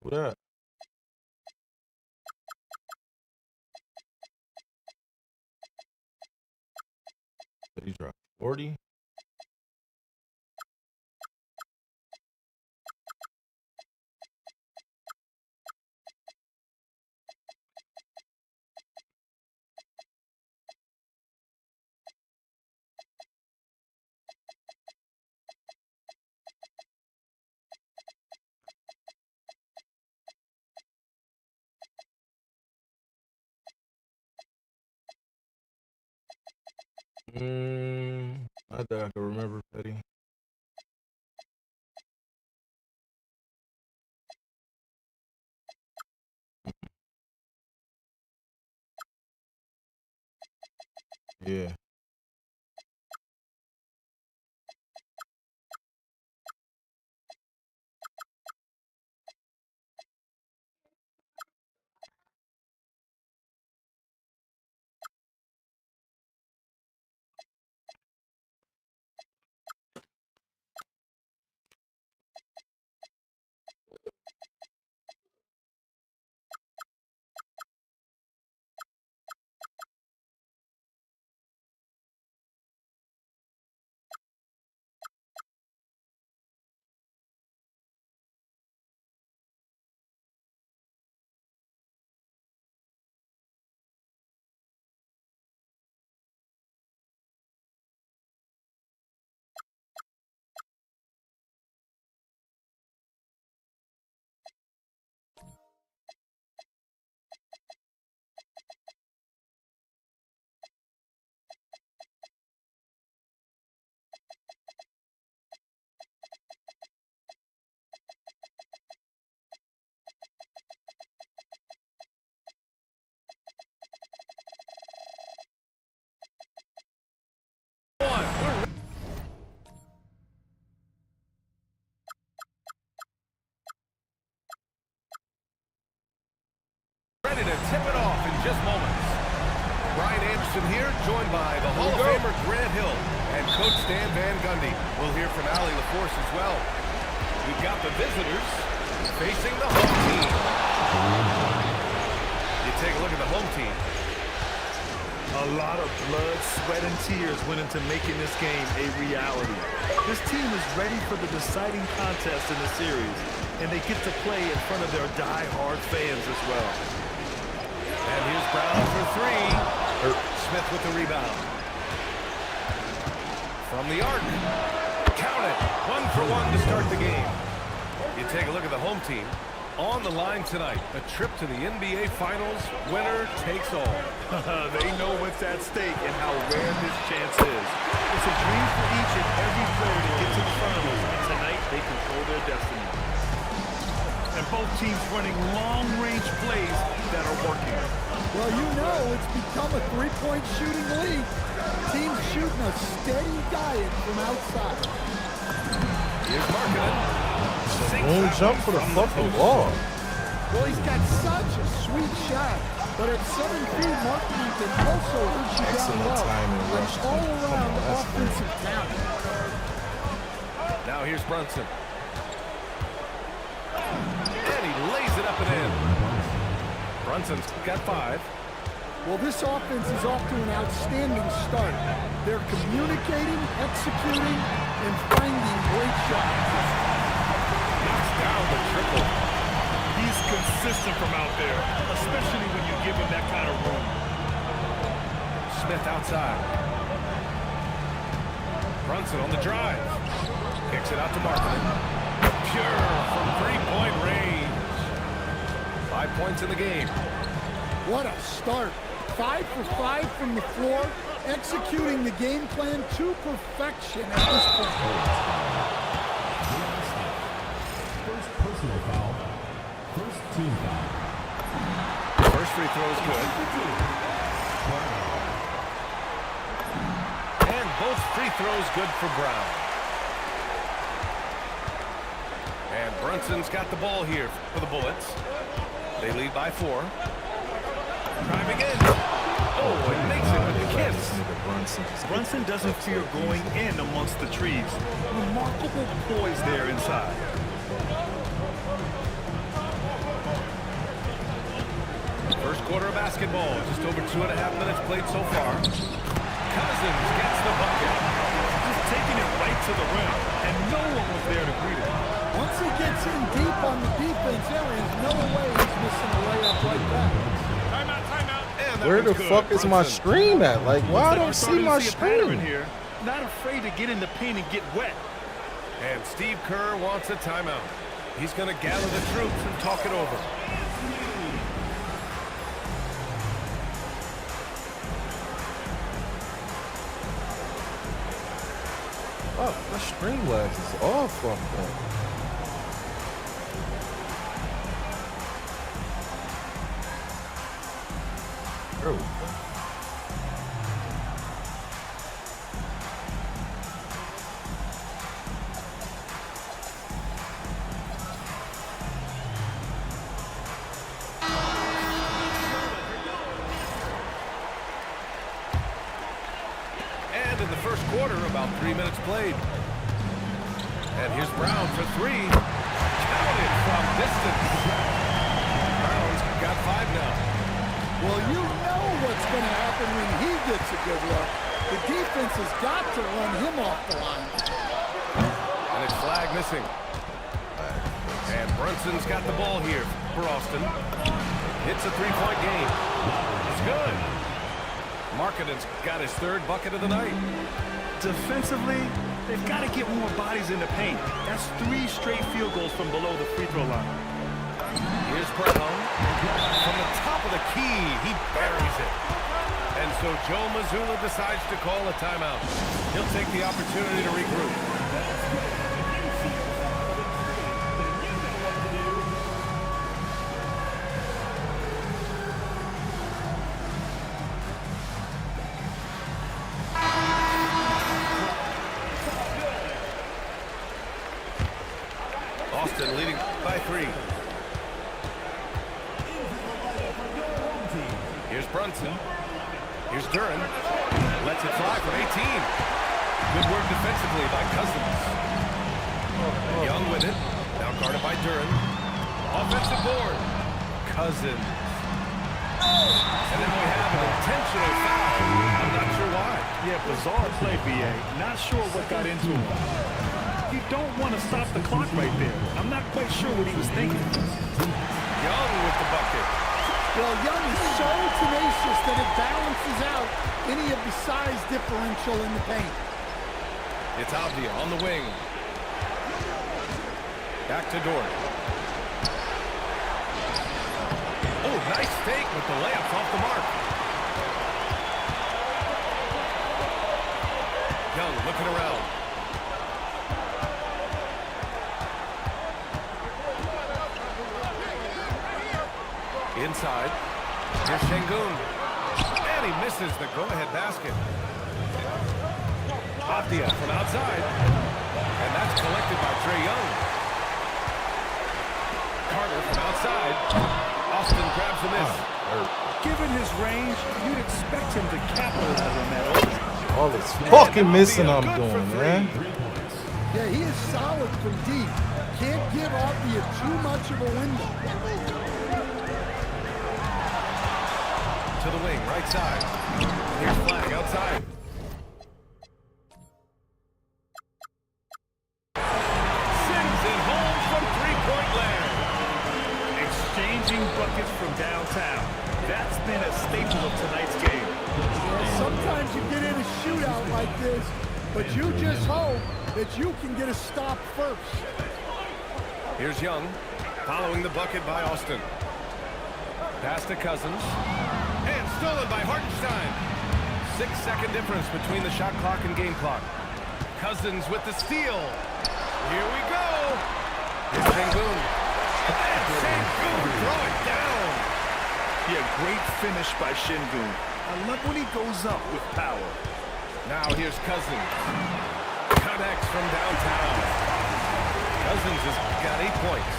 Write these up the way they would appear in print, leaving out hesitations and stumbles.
What up? Did he drop 40? I think I can remember, Petty. Yeah. Ready to tip it off in just moments. Brian Anderson here, joined by the Hall of Famer Grant Hill and Coach Stan Van Gundy. We'll hear from Allie LaForce as well. We've got the visitors facing the home team. You take a look at the home team. A lot of blood, sweat, and tears went into making this game a reality. This team is ready for the deciding contest in the series, and they get to play in front of their die-hard fans as well. And here's Brown for three. Smith with the rebound. From the arc. Count it. 1-for-1 to start the game. You take a look at the home team. On the line tonight, a trip to the NBA Finals, winner takes all. They know what's at stake and how rare this chance is. It's a dream for each and every player to get to the finals, and tonight they control their destiny. And both teams running long-range plays that are working. Well, you know it's become a three-point shooting league. Teams shooting a steady diet from outside. Here's Markkanen. Boom jump for the fucking wall. Well, he's got such a sweet shot, but at 7 feet, Markkanen can also reach you down Excellent low. timing, rush. An all-around offensive talent. Now here's Brunson. And he lays it up and in. Brunson's got 5. Well, this offense is off to an outstanding start. They're communicating, executing, and finding great shots. Down the triple. He's consistent from out there, especially when you give him that kind of room. Smith outside. Brunson on the drive. Kicks it out to Markkanen. Pure from three-point range. 5 points in the game. What a start. 5 for 5 from the floor, executing the game plan to perfection at this point. Personal foul. First team foul. First free throw is good. And both free throws good for Brown. And Brunson's got the ball here for the Bullets. They lead by 4. Driving in. Oh, it makes it with the kiss. Brunson doesn't fear going in amongst the trees. Remarkable poise there inside. quarter of basketball. Just over 2.5 minutes played so far. Cousins gets the bucket. Just taking it right to the rim, and no one was there to greet it. Once he gets in deep on the defense, there is no way he's missing a layup like that. Timeout. And that Where the one's good. fuck is my Brunson. screen at? Like, why I don't We're starting see to my a pattern screen? here. Not afraid to get in the paint and get wet. And Steve Kerr wants a timeout. He's going to gather the troops and talk it over. Fuck, my screen glass is all fucked up. Bro. And in the first quarter, about 3 minutes played. And here's Brown for three. Counted from distance. Brown's got 5 now. Well, you know what's going to happen when he gets a good look. The defense has got to run him off the line. And it's flag missing. And Brunson's got the ball here for Austin. Hits a three-point game. It's good. Markkanen's got his 3rd bucket of the night. Defensively, they've got to get more bodies in the paint. That's 3 straight field goals from below the free throw line. Here's Brown. From the top of the key, he buries it. And so Joe Mazzulla decides to call a timeout. He'll take the opportunity to regroup. Austin leading by 3. Here's Brunson. Here's Duren. Lets it fly from 18. Good work defensively by Cousins. Young with it. Now guarded by Duren. Offensive board. Cousins. And now we have an intentional foul. I'm not sure why. Yeah, bizarre play, B.A. Not sure what got into him. You don't want to stop the clock right there. I'm not quite sure what he was thinking. Young with the bucket. Well, Young is so tenacious that it balances out any of the size differential in the paint. It's Avdia on the wing. Back to Dort. Oh, nice fake with the layups off the mark. Young looking around. Inside. Here's Şengün. And he misses the go-ahead basket. Avdia from outside. And that's collected by Trae Young. Carter from outside. Austin grabs the miss. Given his range, you'd expect him to capitalize on that opening. All this fucking missing I'm doing, man. Yeah, he is solid from deep. Can't give Avdia too much of a window. To the wing, right side. Here's flag outside. Sings it home from three-point land. Exchanging buckets from downtown. That's been a staple of tonight's game. Yeah, sometimes you get in a shootout like this, but you just hope that you can get a stop first. Here's Young, following the bucket by Austin. Pass to Cousins. And stolen by Hartenstein. 6-second difference between the shot clock and game clock. Cousins with the steal. Here we go. Here's Şengün. And Şengün throw it down. Yeah, great finish by Şengün. I love when he goes up with power. Now here's Cousins. Connects from downtown. Cousins has got 8 points.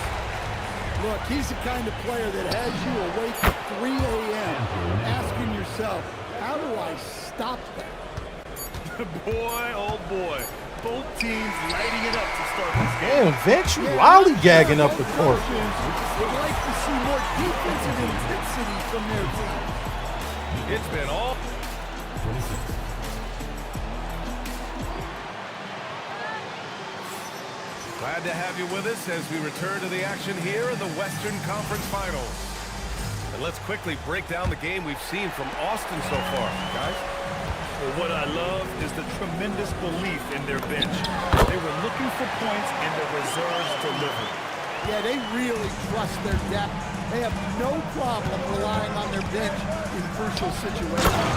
Look, he's the kind of player that has you awake at 3 a.m. asking yourself, how do I stop that? Boy, oh boy. Both teams lighting it up to start this game. Damn, Vince, you lollygagging up the court. Would like to see more defensive intensity from their team. It's been all... 26. Glad to have you with us as we return to the action here in the Western Conference Finals. And let's quickly break down the game we've seen from Austin so far, guys. Well, what I love is the tremendous belief in their bench. They were looking for points and the reserves delivered. Yeah, they really trust their depth. They have no problem relying on their bench in crucial situations.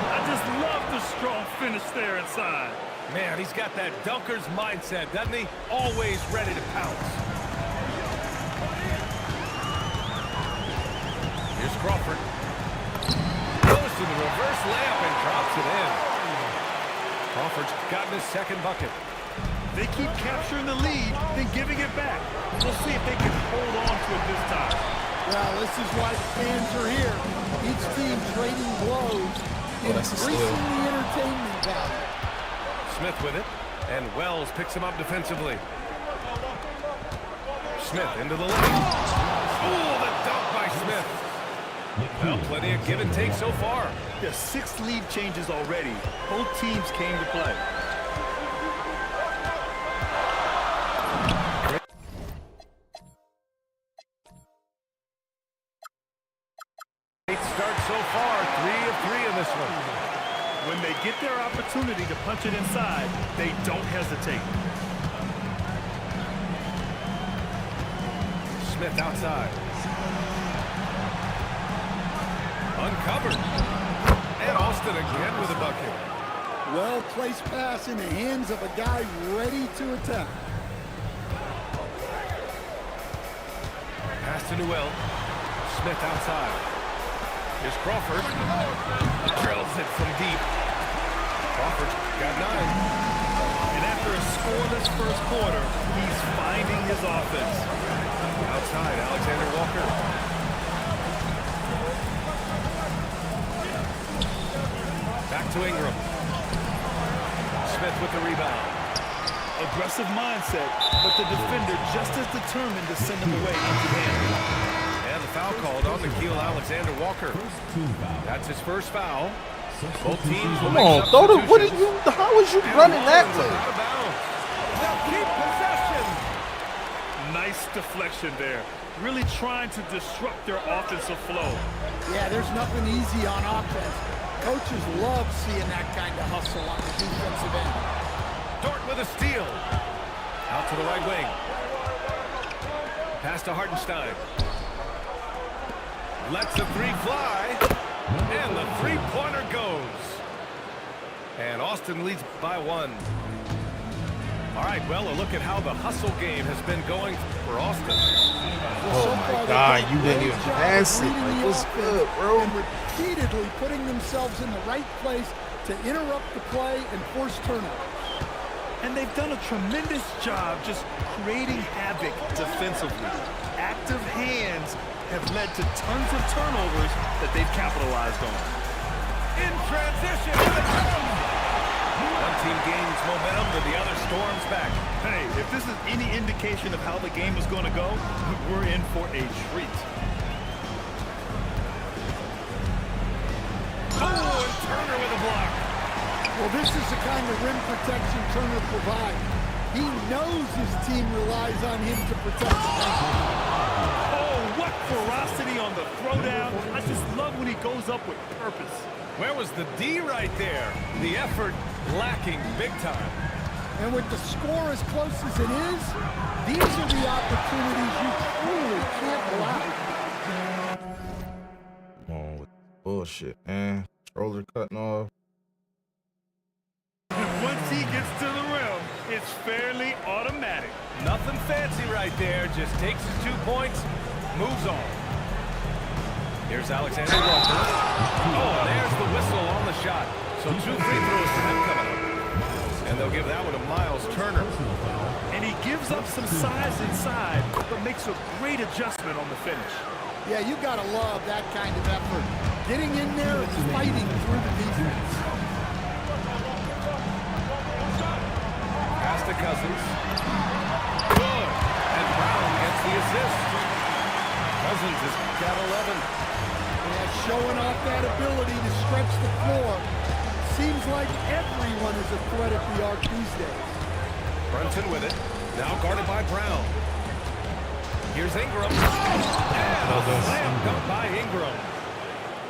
I just love the strong finish there inside. Man, he's got that dunker's mindset, doesn't he? Always ready to pounce. Here's Crawford. Goes to the reverse layup and drops it in. Crawford's gotten his second bucket. They keep capturing the lead, then giving it back. We'll see if they can hold on to it this time. Well, this is why the fans are here. Each team trading blows, increasing the entertainment value. Smith with it, and Wells picks him up defensively. Smith into the lane. Oh, the dunk by Smith. Well, plenty of give and take so far. There's 6 lead changes already. Both teams came to play. Great start so far, 3 of 3 in this one. When they get their opportunity to punch it inside, they don't hesitate. Smith outside. Uncovered. And Austin again with a bucket. Well-placed pass in the hands of a guy ready to attack. Pass to Newell. Smith outside. Here's Crawford. Drills it from deep. Crawford's got 9. And after a scoreless first quarter, he's finding his offense. Outside, Alexander Walker. Back to Ingram. Smith with the rebound. Aggressive mindset, but the defender just as determined to send him away empty-handed. And the foul called on Nickeil Alexander Walker. First team foul. That's his first foul. Both teams will Come make on, throw the. What are substitutions. you? How is you running that And way? out of bounds. They'll keep possession. Nice deflection there. Really trying to disrupt their offensive flow. Yeah, there's nothing easy on offense. Coaches love seeing that kind of hustle on the defensive end. Dort with a steal. Out to the right wing. Pass to Hartenstein. Lets the 3 fly. And the 3-pointer goes. And Austin leads by 1. All right, well, a look at how the hustle game has been going for Austin. Oh my God, you didn't even pass it. Like, what's good, bro? And repeatedly putting themselves in the right place to interrupt the play and force turnovers. And they've done a tremendous job just creating havoc defensively. Active hands have led to tons of turnovers that they've capitalized on. In transition. One team gains momentum, but the other storms back. Hey, if this is any indication of how the game is going to go, we're in for a treat. Oh, and Turner with a block. Well, this is the kind of rim protection Turner provides. He knows his team relies on him to protect the rim. Oh, what ferocity on the throwdown. I just love when he goes up with purpose. Where was the D right there? The effort lacking big time. And with the score as close as it is, these are the opportunities you truly can't allow. Come on with bullshit, man. Controller cutting off. Once he gets to the rim, it's fairly automatic. Nothing fancy right there. Just takes his 2 points, moves on. Here's Alexander Walker. Oh, there's the whistle on the shot. So 2 free throws for him coming up. And they'll give that one to Miles Turner. And he gives up some size inside, but makes a great adjustment on the finish. Yeah, you gotta love that kind of effort. Getting in there and fighting through the defense. Pass to Cousins. Good. And Brown gets the assist. Cousins has got Yeah, showing off that ability to stretch the floor. Seems like everyone is a threat at the arc these days. Brunson with it. Now guarded by Brown. Here's Ingram. And slam dunk by Ingram.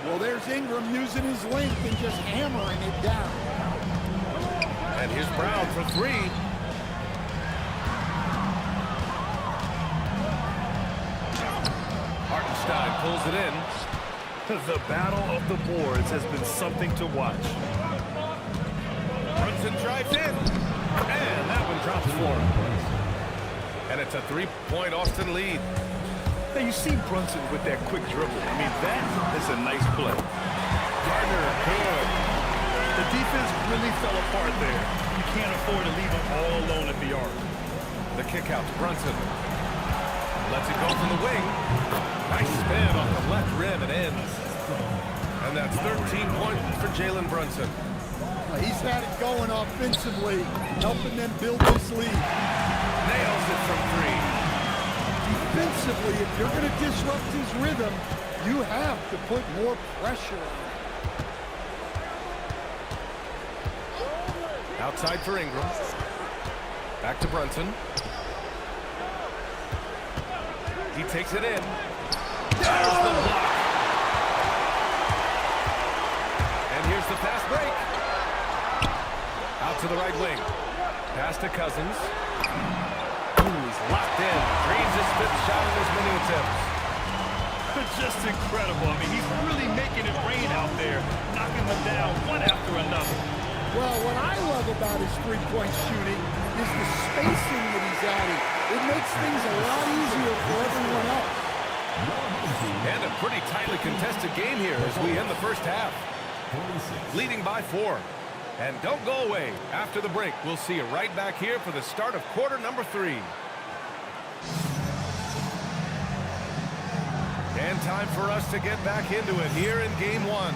Well, there's Ingram using his length and just hammering it down. And here's Brown for three. Hartenstein pulls it in. The battle of the boards has been something to watch. Brunson drives in. And that one drops for him. And it's a three-point Austin lead. Now you see Brunson with that quick dribble. I mean, that is a nice play. Gardner, good. The defense really fell apart there. You can't afford to leave them all alone at the arc. The kick out to Brunson. Lets it go from the wing. Nice spin off the left rim. It ends. And that's 13 points for Jalen Brunson. He's had it going offensively, helping them build this lead. Nails it from three. Defensively, if you're going to disrupt his rhythm, you have to put more pressure on him. Outside for Ingram. Back to Brunson. He takes it in. There's the block. And here's the fast break. Out to the right wing. Pass to Cousins. He's locked in. Drains his fifth shot in as many attempts. Just incredible. I mean, he's really making it rain out there, knocking them down one after another. Well, what I love about his three-point shooting is the spacing that he's adding. It makes things a lot easier for everyone else. And a pretty tightly contested game here as we end the first half. Leading by 4. And don't go away. After the break, we'll see you right back here for the start of quarter number 3. And time for us to get back into it here in game 1.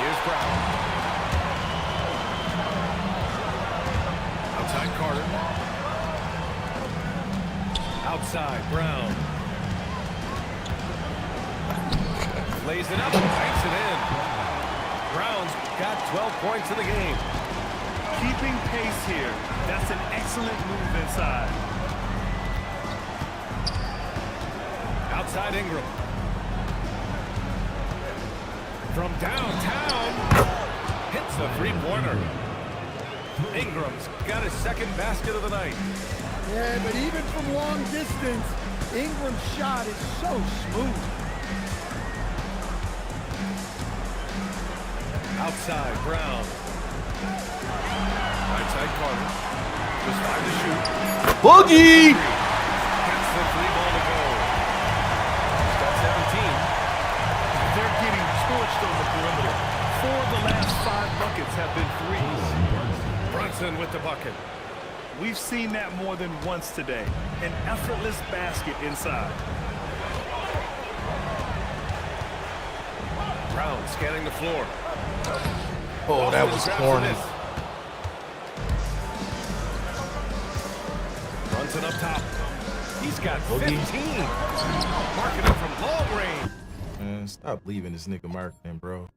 Here's Brown. Outside Carter. Outside Brown. Lays it up and banks it in. Brown's got 12 points in the game. Keeping pace here. That's an excellent move inside. Outside Ingram. From downtown. Hits a three-pointer. Ingram's got his second basket of the night. Yeah, but even from long distance, Ingram's shot is so smooth. Outside, Brown. Right side, Carter. Just 5 to shoot. Boogie! Gets the 3-ball to go. He's got 17. They're getting torched on the perimeter. 4 of the last 5 buckets have been threes. Brunson with the bucket. We've seen that more than once today. An effortless basket inside. Brown scanning the floor. Oh, that was corny. Brunson up top. He's got 15. Marking it from long range. Man, stop leaving this nigga marking, bro.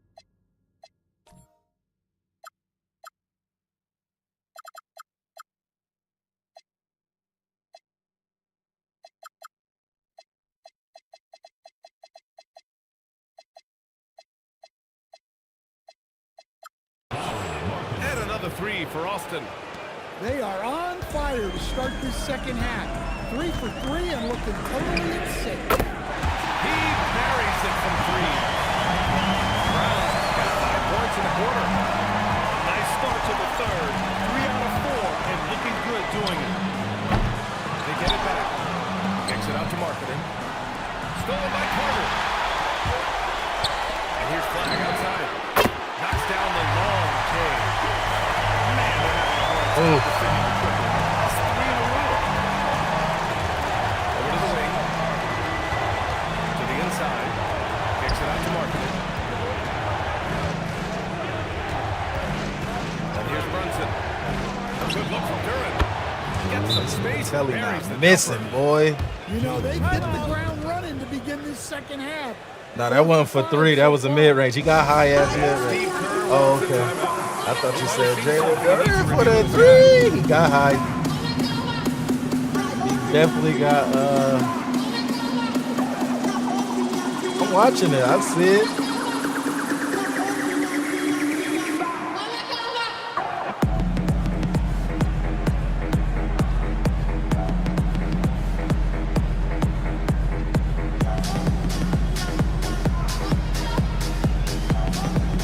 And another 3 for Austin. They are on fire to start this second half. 3 for 3 and looking totally insane. He buries it from 3. Brown's got 5 points in the quarter. Nice start to the third. 3 out of 4 and looking good doing it. They get it back. Kicks it out to Marketing. Stolen by Carter. And here's Flag outside. Knocks down the long K. Man, they're having a hard time defending the triple. That's 3 in a row. Over to the wing. To the inside. Kicks it out to Marketing. And here's Brunson. A good look from Duran. gets some space. Telly buries the not missing, jumper. boy. You know, they hit the ground running to begin this second half. No, that wasn't for 3. That was a mid-range. He got high ass mid-range. Steve Kerr Oh, wants the okay. timeout. I thought you said Jalen Durden for the 3. He got high. He definitely got, I'm watching it. I see it.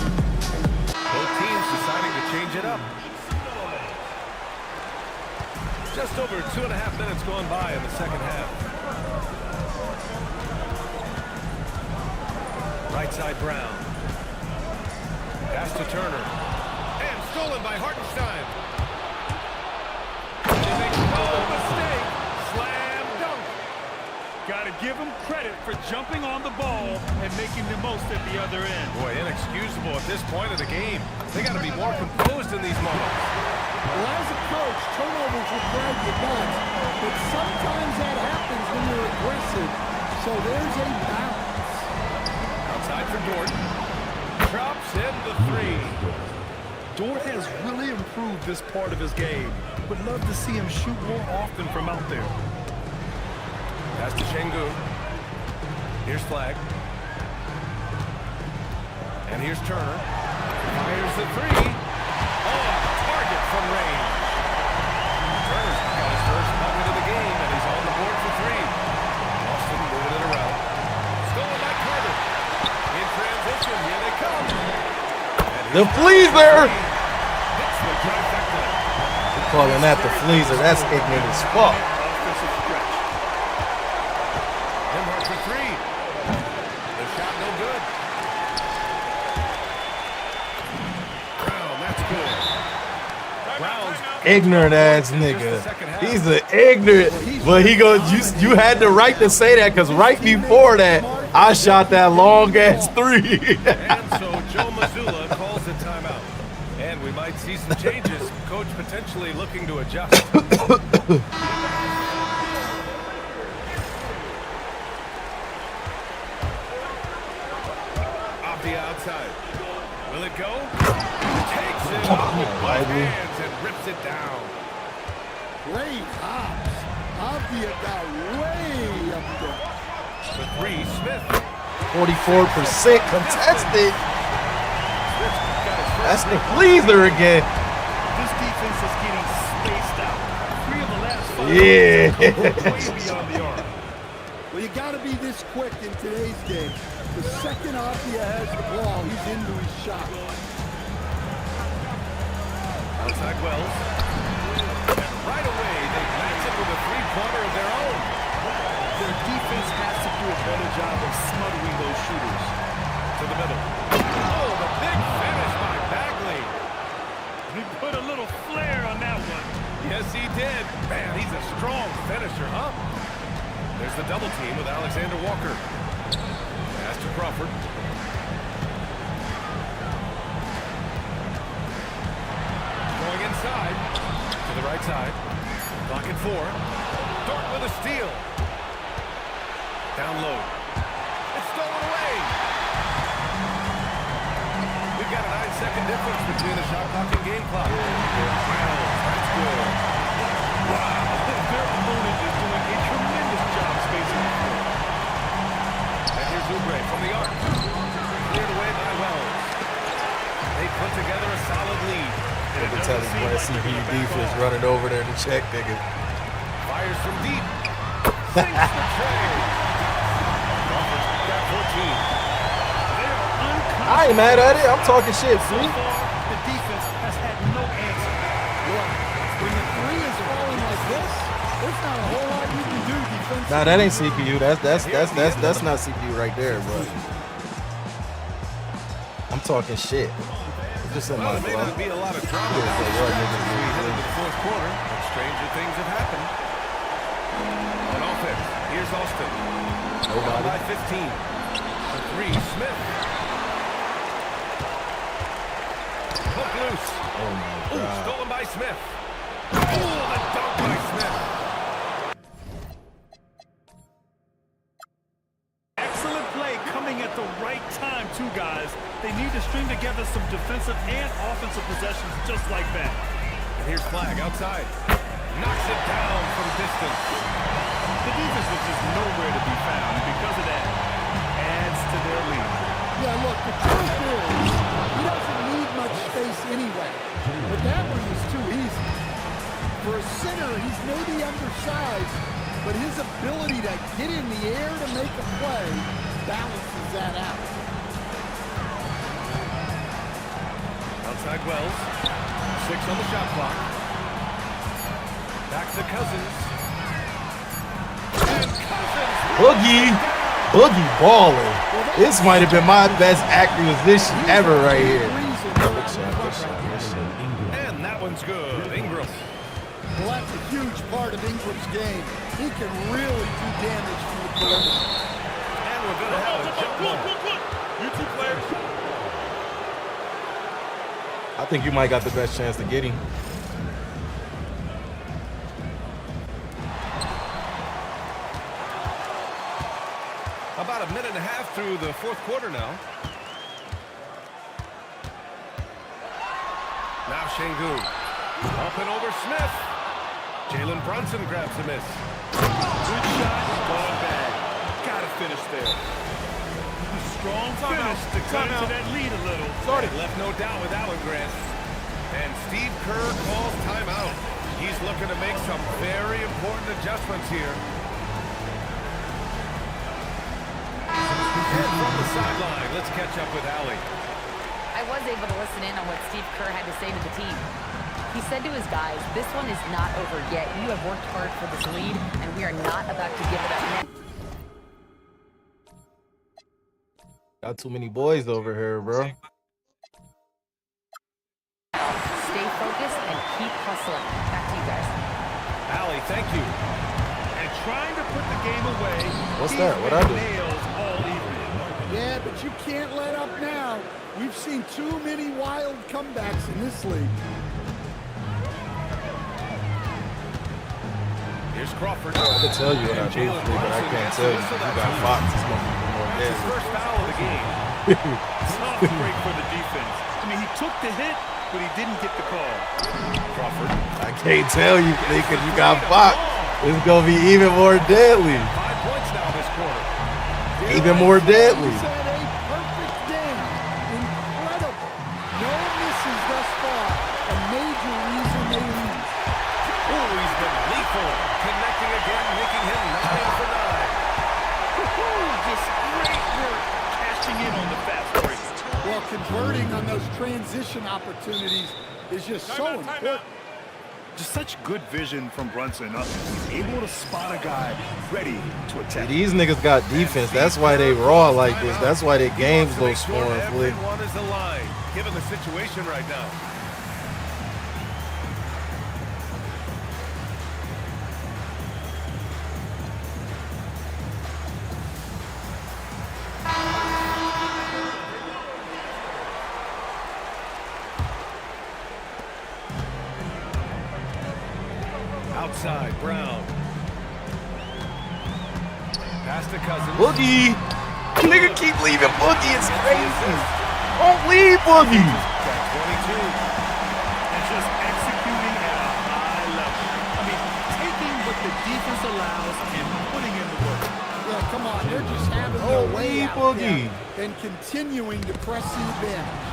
Both teams deciding to change it up. Just over 2.5 minutes gone by in the second half. Right side Brown. Pass to Turner. And stolen by Hartenstein. He makes no mistake. Slam dunk. Got to give him credit for jumping on the ball and making the most at the other end. Boy, inexcusable at this point of the game. They got to be more composed in these moments. Well, as a coach, turnovers will drive you nuts, but sometimes that happens when you're aggressive. So there's a balance. Outside for Dort. Drops in the 3. Dort has really improved this part of his game. Would love to see him shoot more often from out there. Pass to Şengün. Here's Flag. And here's Turner. Fires the 3. Oh, target from range. Turner's got his first bucket of the game, and he's on the board for 3. Austin moving it around. Stolen by Carter. In transition, here they come. The Fleaser. Hits the trifecta. Calling that the Fleaser. That's ignorant as fuck. Offensive stretch. Nembhard for 3. The shot no good. Brown, that's good. Brown's Ignorant ass nigga. He's an ignorant, but he goes. You had the right to say that because right before that, I shot that long ass 3. And so Joe Mazzulla calls the timeout. And we might see some changes. Coach potentially looking to adjust. Off the outside. Will it go? Takes it off with both hands and rips it down. Great hops. Avdia got way up there. The 3, Smith. 44% contested. Smith's got his first That's the Fleaser again. This defense is getting spaced out. 3 of the last 5 Yeah. way beyond the arc. Well, you got to be this quick in today's game. The second Avdia has the ball, he's into his shot. outside Wells. And right away, they match it with a three-pointer of their own. Their defense has to do a better job of smothering those shooters. To the middle. Oh, the big finish by Bagley. He put a little flair on that one. Yes, he did. Man, he's a strong finisher, huh? There's the double team with Alexander Walker. Pass to Crawford. Going inside. To the right side. Clock at 4. Dort with a steal. Down low. It's stolen away. We've got a 9-second difference between the shot clock and game clock. That's good. Wow, their opponent is doing a tremendous job spacing the floor. And here's Oubre from the arc. Cleared away by Wells. They put together a solid lead. Let me tell you, boy, CPU defense running over there to check, nigga. Fires from deep. Sinks the tray. Crawford's got 14. They are unconscious. I ain't mad at it. I'm talking shit, So fool. far, the defense has had no answer. Look, when the three is falling like this, there's not a whole lot you can do defensively. Nah, that ain't CPU. That's not CPU right there, but I'm talking shit. Just in Well, my there may not be a lot of drama Yeah, down the so what, stretch nigga, as we head nigga? into the fourth quarter, but stranger things have happened. On offense, here's Austin. Nobody. By 15. The 3, Smith. Hook loose. Oh my Ooh, god. stolen by Smith. the dunk by Smith. Excellent play coming at the right time, too, guys. They need to string together some defensive and offensive possessions just like that. And here's Flag outside. Knocks it down from distance. The defense was just nowhere to be found, and because of that, adds to their lead. Yeah, look, the truth is, he doesn't need much space anyway. But that one was too easy. For a center, he's maybe undersized, but his ability to get in the air to make a play balances that out. Outside Wells. 6 on the shot clock. Back to Cousins. And Cousins. Boogie balling. This might have been my best acquisition ever right here. Good shot. And that one's good. Ingram. Well, that's a huge part of Ingram's game. He can really do damage from the perimeter. And we're going to have a jump ball. You two players. I think you might got the best chance to get him. About a minute and a half through the fourth quarter now. Now Şengün. Up and over Smith. Jalen Brunson grabs a miss. Good shot, gone bad. Gotta finish there. Strong finish to cut into that lead a little. Left no doubt with that one, Grant. And Steve Kerr calls timeout. He's looking to make some very important adjustments here. And from the sideline, let's catch up with Allie. I was able to listen in on what Steve Kerr had to say to the team. He said to his guys, this one is not over yet. You have worked hard for this lead, and we are not about to give it up now. Got too many boys over here, bro. Stay focused and keep hustling. Back to you guys. Allie, thank you. And trying to put the game away. What's that? What I do? Nails all evening. Yeah, but you can't let up now. We've seen too many wild comebacks in this league. Here's Crawford. I can tell you what I do, but I can't tell you. You got Fox. It's going to be more That's his deadly. first foul of the game. Tough break for the defense. I mean, he took the hit, but he didn't get the call. Crawford. I can't tell you because you got Fox. It's going to be even more deadly. 5 points now this quarter. Even more deadly. He's had a perfect game. Incredible. No misses thus far. A major reason they lose. Oh, he's been lethal. Connecting again, making him 9 for 9. Just great work cashing in on the fast break. Well, converting on those transition opportunities is just so important. Just such good vision from Brunson. He's able to spot a guy ready to attack. These niggas got defense. That's why they raw like this. That's why their games low scoring. Flick. Everyone is aligned, given the situation right now. Outside, Brown. Pass to Cousins. Boogie. Nigga keep leaving Boogie. It's crazy. Don't leave Boogie. Got 22. And just executing at a high level. I mean, taking what the defense allows and putting in the work. Yeah, come on. They're just having their way out Boogie. there and continuing to press the advantage.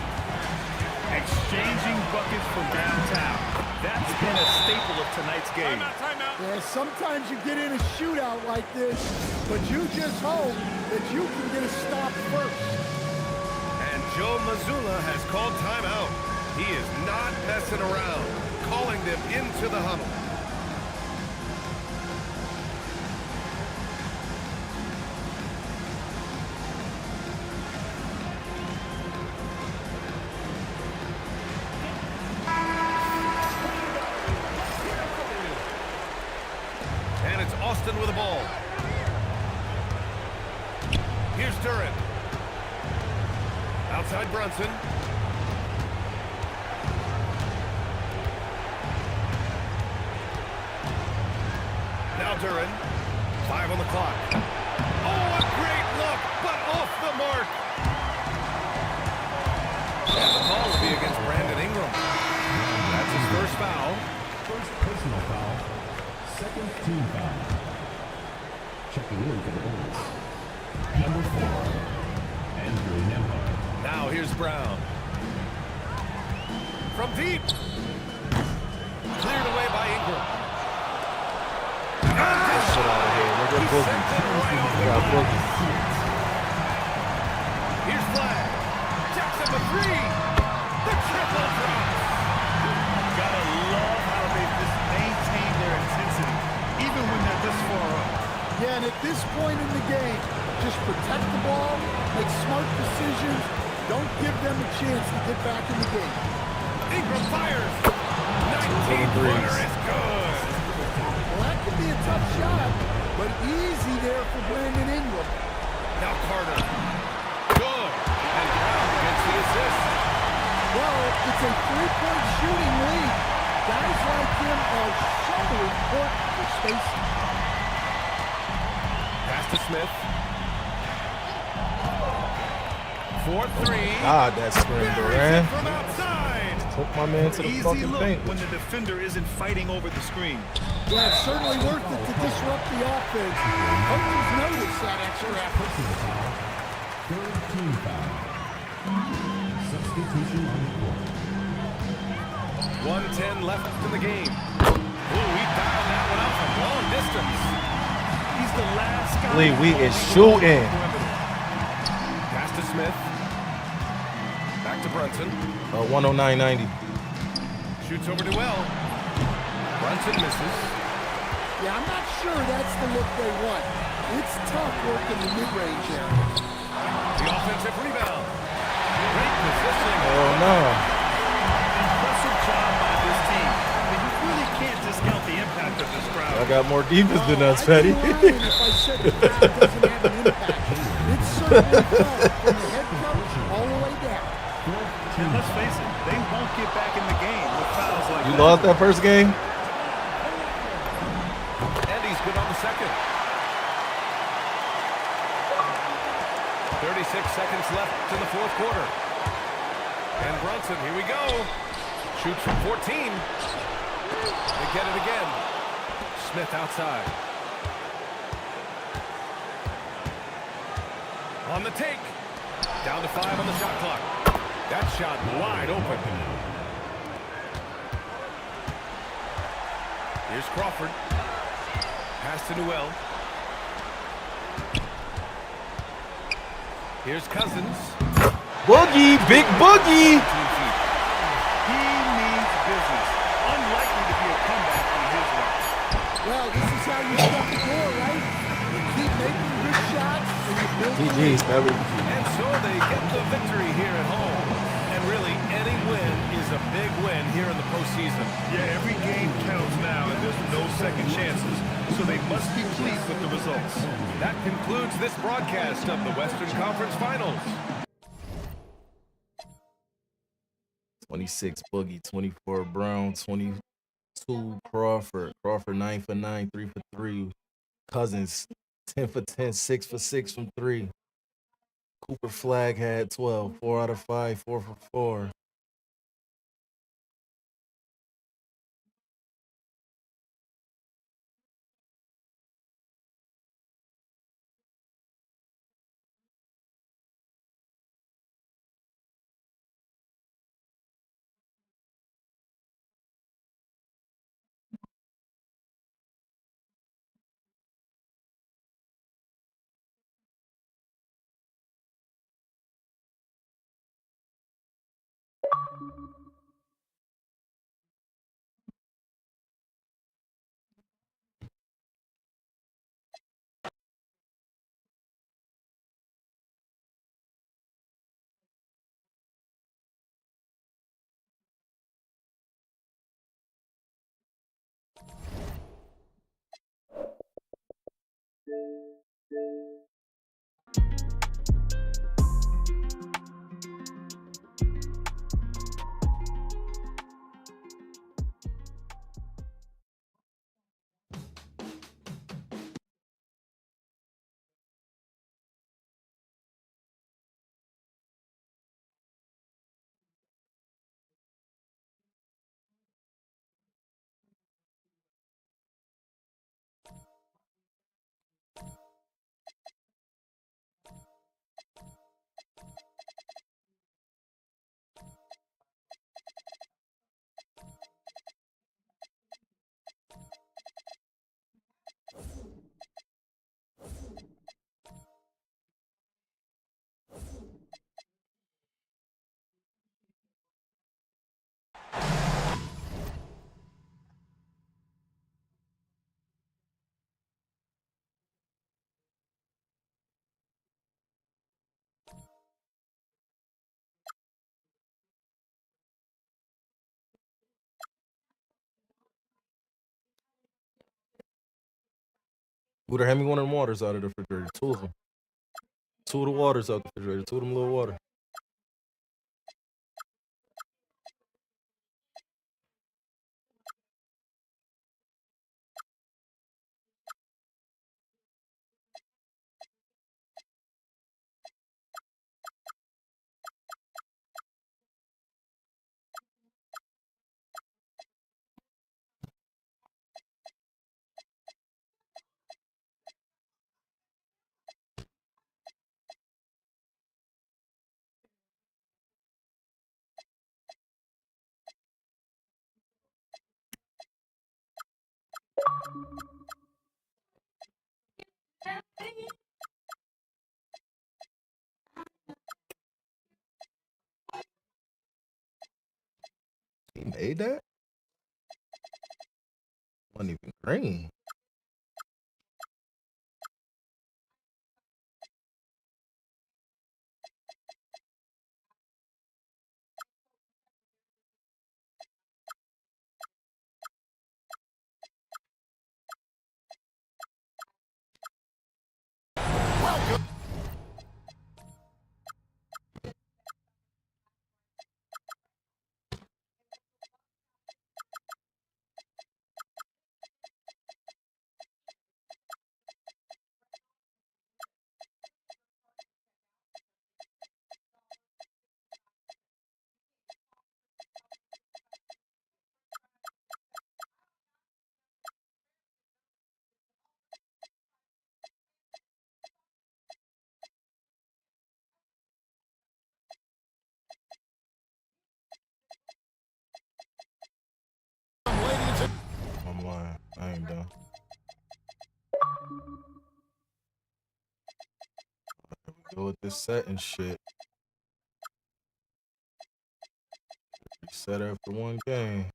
Exchanging buckets from downtown. That's been a staple of tonight's game. Yeah, sometimes you get in a shootout like this, but you just hope that you can get a stop first. And Joe Mazzulla has called timeout. He is not messing around, calling them into the huddle. And it's Austin with the ball. Here's Durant. Outside Brunson. Duran. 5 on the clock. Oh, a great look, but off the mark. And the call will be against Brandon Ingram. That's his first foul. First personal foul. Second team foul. Checking in for the Bulls. Number 4, Andrew Nembhard. Now here's Brown. From deep. Cleared away by Ingram. Get out of here. Look at Boogie. We got Boogie. Here's Flag. Jackson for 3. The triple drop. Gotta love how they just maintain their intensity, even when they're this far up. Yeah, and at this point in the game, just protect the ball, make smart decisions, don't give them a chance to get back in the game. Ingram fires. 19-footer is good. Well, that could be a tough shot, but easy there for Brandon Ingram. Now Carter. Good. And Brown gets the assist. Well, it's a three-point shooting lead. Guys like him are so important for spacing. Pass to Smith. 4-3. God, that screen, Duran. From outside. Took my man to the Easy fucking look paint. when the defender isn't fighting over the screen. Yeah, it's certainly worth it to disrupt the offense. Coaches notice that extra effort. Third team foul. Substitution on the court. 1:10 left in the game. Ooh, he dialed that one out from long distance. He's the last guy. Lee, we is shooting. Pass to Smith. Back to Brunson. 109.90. Shoots over to Well. Brunson misses. Yeah, I'm not sure that's the look they want. It's tough working the mid-range area. The offensive rebound. Great positioning. Oh no. Impressive job by this team. And you really can't discount the impact of this crowd. I got more defense than us, I'd Petty. be lying if I said the crowd doesn't have an impact. It's certainly felt from the head coach all the way down. And let's face it, they won't get back in the game with fouls like You that. lost that first game? And he's good on the second. 36 seconds left in the fourth quarter. And Brunson, here we go. Shoots from 14. They get it again. Smith outside. On the take. Down to 5 on the shot clock. That shot wide open. Here's Crawford. Pass to Newell. Here's Cousins. Boogie, big Boogie. 2 feet. He means business. Unlikely to be a comeback on his watch. Well, this is how you shut the door, right? You keep making good shots and you build the lead. GG's, Petty. And so they get the victory here at home. And really, any win is a big win here in the postseason. Yeah, every game counts now, and there's no second chances. So they must be pleased with the results. That concludes this broadcast of the Western Conference Finals. 26 Boogie, 24 Brown, 22 Crawford. Crawford 9 for 9, 3 for 3. Cousins 10 for 10, 6 for 6 from 3. Cooper Flag had 12, 4 out of 5, 4 for 4. Uda, hand me one of them waters out of the refrigerator. 2 of them. 2 of the waters out the refrigerator. 2 of them little water. He made that? Wasn't even green. I'm lying. I ain't done. Here we go with this setting shit. Reset after 1 game.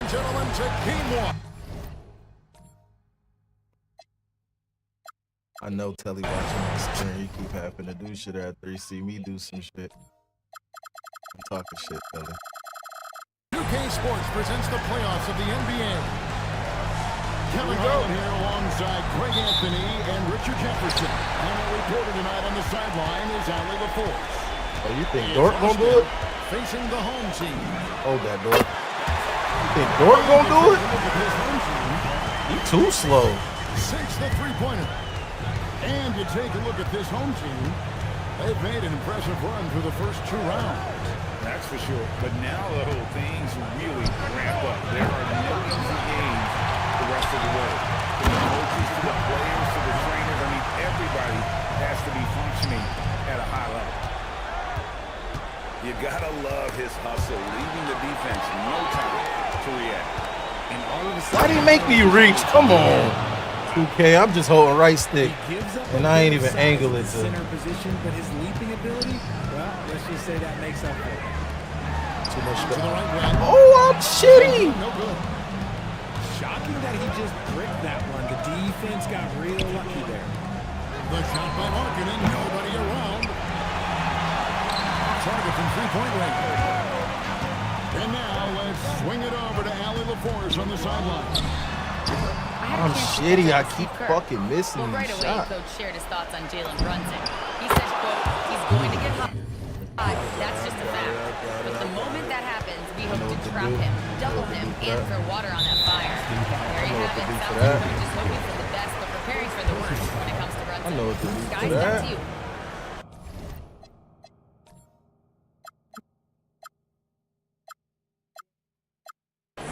Gentlemen, to game 1. I know Telly watching my screen. You keep having to do shit after you see me do some shit. I'm talking shit, Telly. 2K Sports presents the playoffs of the NBA. Kelly Garland here alongside Greg Anthony and Richard Jefferson. And our reporter tonight on the sideline is Allie LaForce. Oh, you think Dort gonna do it? Facing the home team. Hold that, Dort. You think Dort gonna do it? He too slow. Sinks the three-pointer. And you take a look at this home team. They've made an impressive run through the first 2 rounds. That's for sure. But now the whole things really ramp up. There are no easy games the rest of the way. From the coaches to the players to the trainers, I mean, everybody has to be functioning at a high level. You gotta love his hustle, leaving the defense no time to react. And all of a sudden, Why do you make me reach? Come on. 2K, I'm just holding right stick. And I ain't even angling it to. Center position, but his leaping ability, well, let's just say that makes up for it. Too much To the stuff. right wing. Oh, I'm shitty. No good. Shocking that he just bricked that one. The defense got real lucky there. The shot by Markkanen. Nobody around. Target from three-point range. And now let's swing it over to Allie LaForce on the sideline. I'm shitty. I keep fucking missing Well, right these away, shots. Coach shared his thoughts on Jalen Brunson. He said, quote, he's going to get hot. That's just a fact. But the moment that happens, we hope to trap him, double him, and throw water on that fire. There you have it. Sounds like we're just hoping for the best, but preparing for the worst when it comes to Brunson. I know what to do for Guys, that. that's you.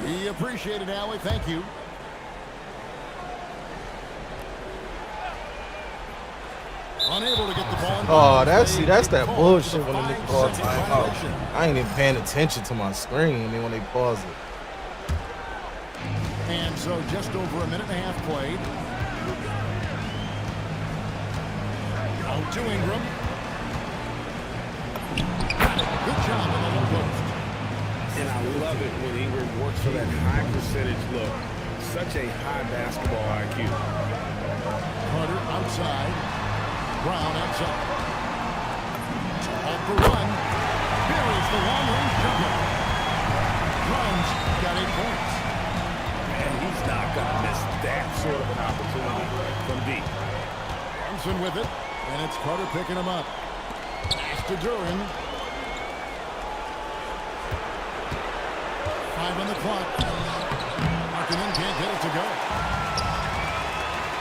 We appreciate it, Allie. Thank you. Unable to get the ball. Oh, that's that bullshit when the nigga call timeout. I ain't even paying attention to my screen and then when they pause it. And so just over a minute and a half played. Out to Ingram. Good job on the low post. and I love it when Ingram works for that high percentage look. Such a high basketball IQ. Carter outside. Brown outside. Off the run. There is the long-range jumper. Brown's got 8 points. And he's not going to miss that sort of an opportunity from deep. Brunson with it, and it's Carter picking him up. Pass to Duran. 5 on the clock. Markkanen can't get it to go.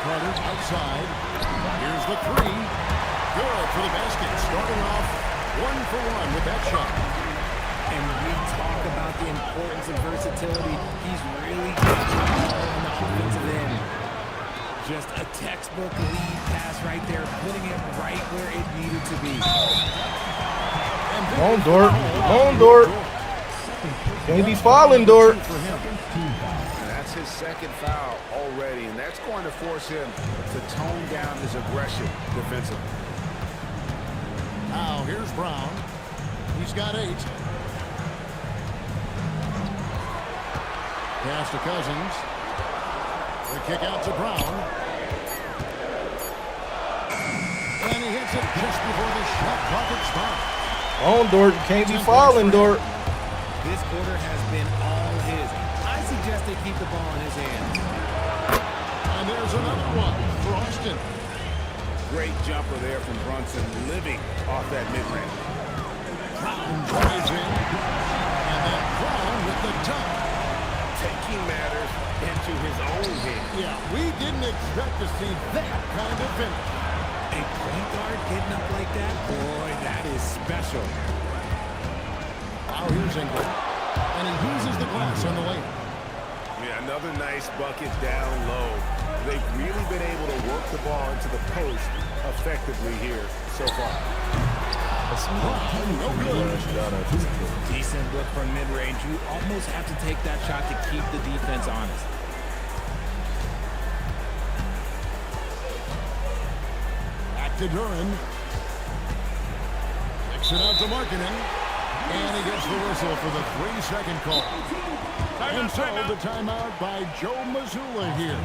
Carter outside. Here's the 3. Good for the basket. Starting off 1 for 1 with that shot. And we talk about the importance of versatility. He's really good on the offensive end. Just a textbook lead pass right there, putting it right where it needed to be. Come on, Dort. Come on, Dort. Can't be fouling, Dort. And that's his second foul already, and that's going to force him to tone down his aggression defensively. Now here's Brown. He's got 8. Pass to Cousins. The kick out to Brown. And he hits it just before the shot clock expires. Come on, Dort. You can't be fouling, Dort. This quarter has been all his. I suggest they keep the ball in his hands. And there's another one for Austin. Great jumper there from Brunson, living off that mid-range. Brown drives in. And then Brown with the dunk. Taking matters into his own hands. Yeah, we didn't expect to see that kind of finish. A point guard getting up like that? Boy, that is special. Now here's Ingram. And he uses the glass on the lane. Yeah, another nice bucket down low. They've really been able to work the ball into the post effectively here so far. No good. Decent look from mid-range. You almost have to take that shot to keep the defense honest. Back to Duran. Kicks it out to Markkanen. And he gets the whistle for the 3-second call. And so the timeout by Joe Mazzulla here.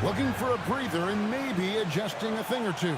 Looking for a breather and maybe adjusting a thing or two.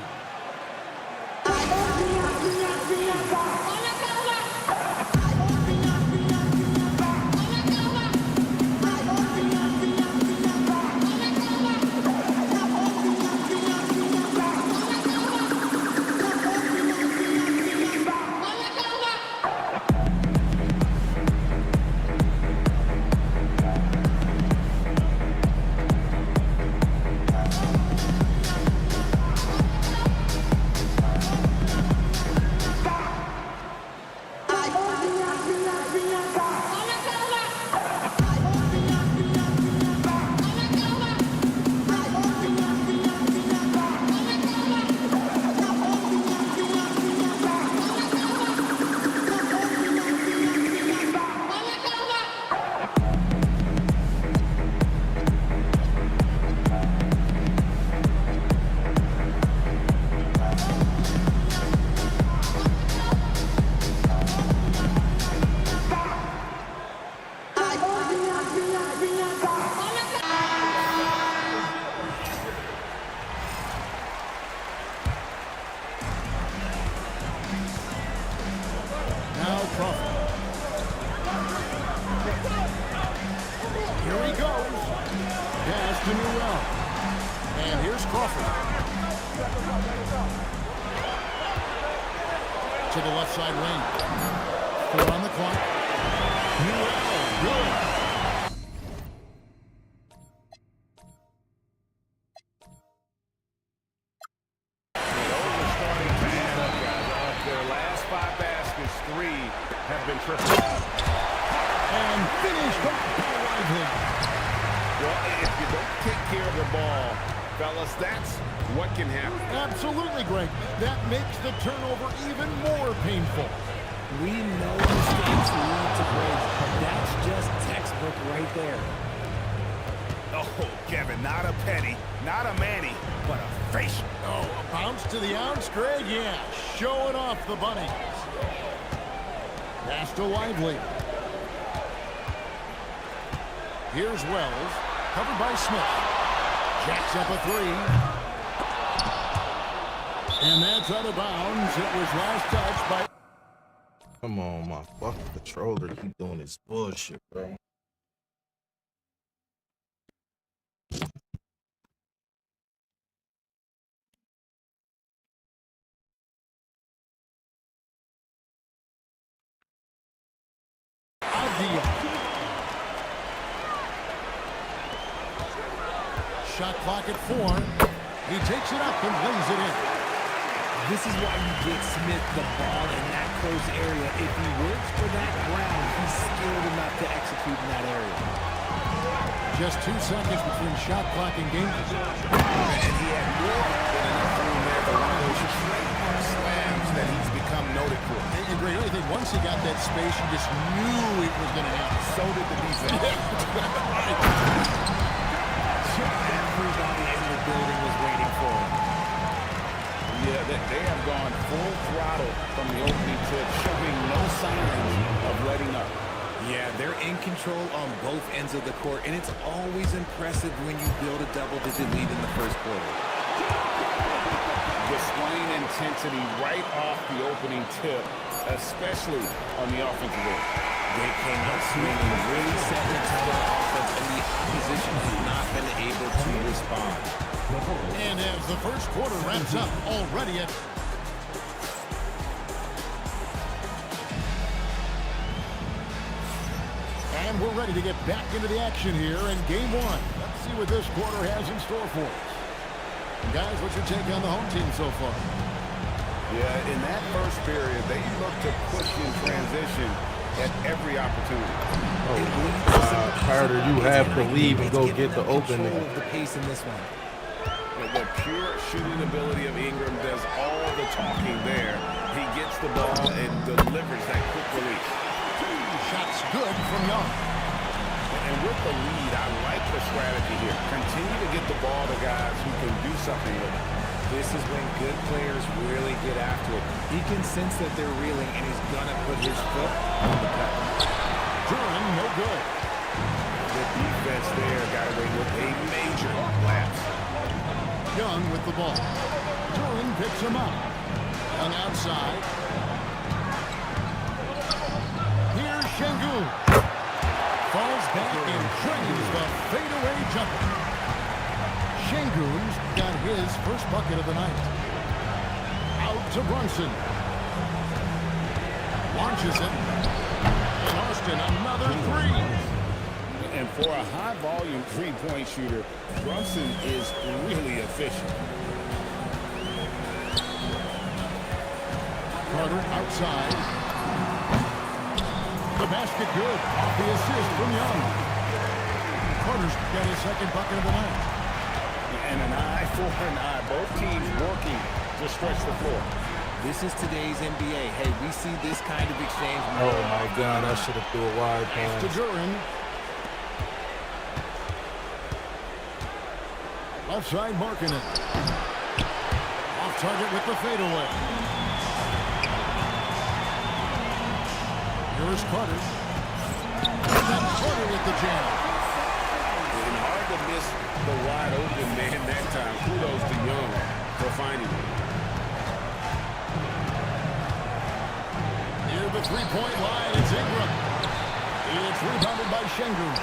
Here he goes. Pass to Newell. And here's Crawford. To the left side lane. 4 on the clock. Newell, good. Their last 5 baskets, 3 have been triple. And finished off by Lively. Well, if you don't take care of the ball, fellas, that's what can happen. Absolutely, Greg. That makes the turnover even more painful. We know mistakes lead to breaks, but that's just textbook right there. Oh, Kevin, not a penny, not a Manny, but a facial. Oh, a bounce to the ounce, Greg? Yeah, showing off the bunnies. Pass to Lively. Here's Wells. Covered by Smith. Jacks up a three. And that's out of bounds. It was last touched by... Come on, my fucking controller keep doing this bullshit, bro. Shot clock at 4. He takes it up and lays it in. This is why you get Smith the ball in that close area. If he works for that ground, he's skilled enough to execute in that area. Just 2 seconds between shot clock and game. And he had more than enough room there for one of those trademark slams that he's become noted for. And Greg, I think once he got that space, you just knew it was going to happen. So did the defense. Everybody in the building was waiting for him. Yeah, they have gone full throttle from the opening tip, showing no signs of letting up. Yeah, they're in control on both ends of the court, and it's always impressive when you build a double-digit lead in the first quarter. Displaying intensity right off the opening tip, especially on the offensive end. They came out swinging, really setting the tone on offense, and the opposition has not been able to respond. And as the first quarter wraps up, already at... And we're ready to get back into the action here in game 1. Let's see what this quarter has in store for us. Guys, what's your take on the home team so far? Yeah, in that first period, they looked to push in transition at every opportunity. Carter, you have to leave and go get the opening. The pace in this one. The pure shooting ability of Ingram does all the talking there. He gets the ball and delivers that quick release. Shots good from Young. And with the lead, I like the strategy here. Continue to get the ball to guys who can do something with it. This is when good players really get after it. He can sense that they're reeling, and he's going to put his foot on the pedal. Duran, no good. The defense there got away with a major lapse. Young with the ball. Duran picks him up. Young outside. Here's Şengün. Falls back and drains the fadeaway jumper. Şengün's got his first bucket of the night. Out to Brunson. Launches it. And Austin, another three. And for a high-volume three-point shooter, Brunson is really efficient. Carter outside. The basket good. Off the assist from Young. Carter's got his second bucket of the night. And an eye for an eye. Both teams working to stretch the floor. This is today's NBA. Hey, we see this kind of exchange. Oh my God, I should have threw a wide To pass. Duran. Left side marking it. Off target with the fadeaway. Here's Carter. And then Carter with the jam. And hard to miss the wide open man that time. Kudos to Young for finding it. Near the three-point line, it's Ingram. It's rebounded by Şengün.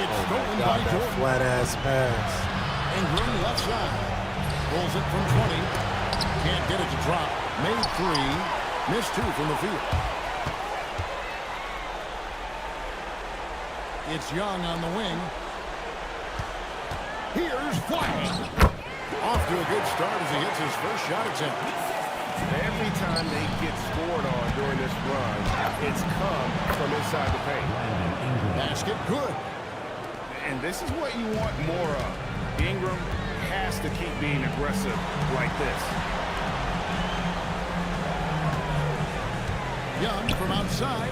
It's stolen by God, that Jordan. flat-ass pass. Ingram left side. Pulls it from 20. Can't get it to drop. Made three. Missed two from the field. It's Young on the wing. Here's Flag. Off to a good start as he hits his first shot attempt. Every time they get scored on during this run, it's come from inside the paint. Basket good. And this is what you want more of. Ingram has to keep being aggressive like this. Young from outside.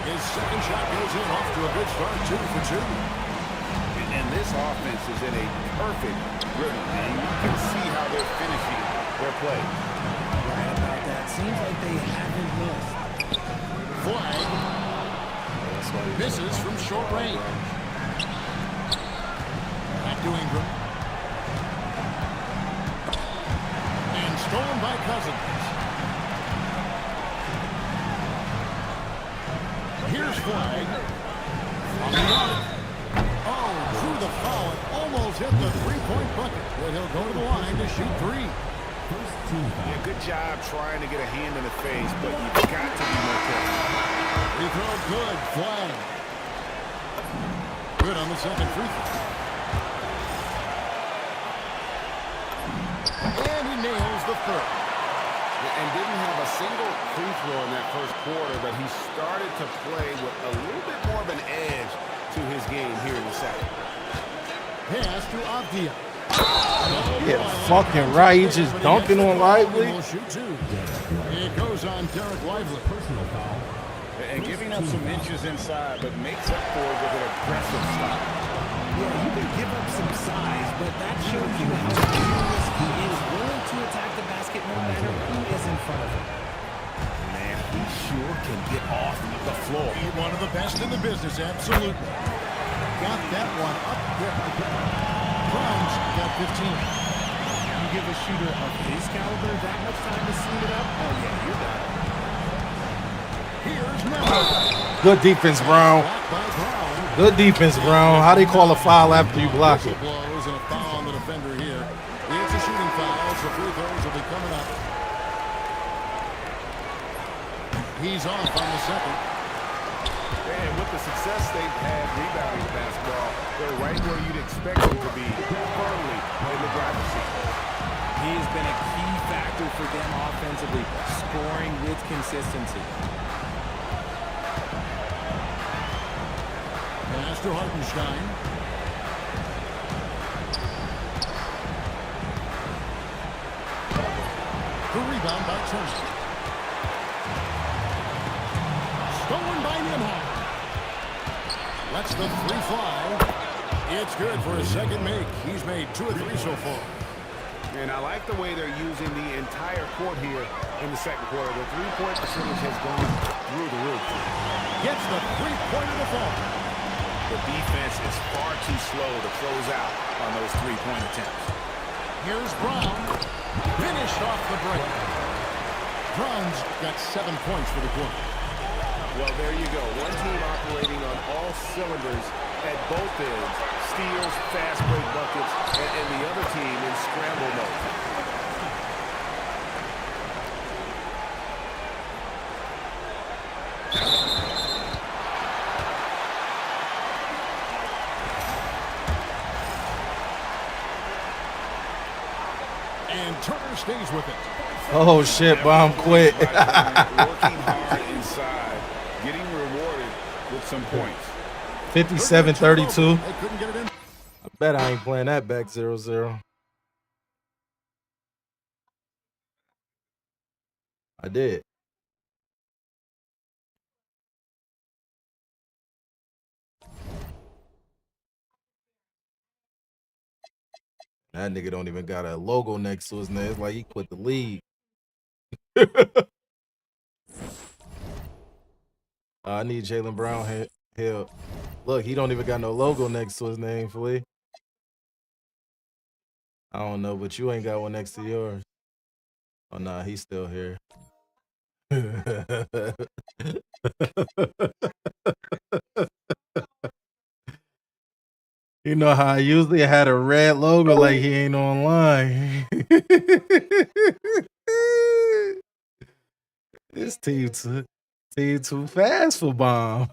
His second shot goes in, off to a good start, 2 for 2. And this offense is in a perfect rhythm, and you can see how they're finishing their play. Right about that. Seems like they haven't missed. Flag. Misses from short range. to Ingram. And stolen by Cousins. Here's Flag. On the arc. Oh, drew the foul and almost hit the three-point bucket. But he'll go to the line to shoot three. First team foul. Yeah, good job trying to get a hand in the face, but you've got to be more careful. Free throw good. Flag. Good on the second free throw. And he nails the third. And didn't have a single free throw in that first quarter, but he started to play with a little bit more of an edge to his game here in the second. Pass to Avdia. Yeah, fucking right. He just dunking on Lively. Will shoot two. It goes on Derek Lively. Personal foul. And giving up some inches inside, but makes up for it with an aggressive stop. Yeah, you can give up some size, but that shows you how fearless he is, willing to attack the basket no matter who is in front of him. Man, he sure can get off the floor. One of the best in the business, absolutely. Got that one up there. Browns got 15. You give a shooter of his caliber that much time to clean it up, oh yeah, you're done. Here's Melo. Good defense, Brown. Blocked by Brown. Good defense, Brown. How they call a foul after you block it? Blows and a foul on the defender here. It's a shooting foul, so free throws will be coming up. He's off on the second. And with the success they've had rebounding the basketball, they're right where you'd expect them to be, firmly in the driver's seat. He has been a key factor for them offensively, scoring with consistency. Pass to Hartenstein. The rebound by Turner. Stolen by Nimhard. Lets the three fly. It's good for a second make. He's made 2 of 3 so far. And I like the way they're using the entire court here in the second quarter. The three-point percentage has gone through the roof. Gets the three-pointer to fall. The defense is far too slow to close out on those three-point attempts. Here's Brown. Finished off the break. Brown's got 7 points for the quarter. Well, there you go. One team operating on all cylinders at both ends. Steals, fast break buckets, and the other team in scramble mode. And Turner stays with it. Oh shit, Bomb quit. Working hard inside, getting rewarded with some points. 57-32. They couldn't get it in. I bet I ain't playing that back 0-0. I did. That nigga don't even got a logo next to his name. It's like he quit the league. I need Jaylen Brown here. Look, he don't even got no logo next to his name, Flea. I don't know, but you ain't got one next to yours. Oh, nah, he's still here. You know how I usually had a red logo like he ain't online. This team too fast for Bomb.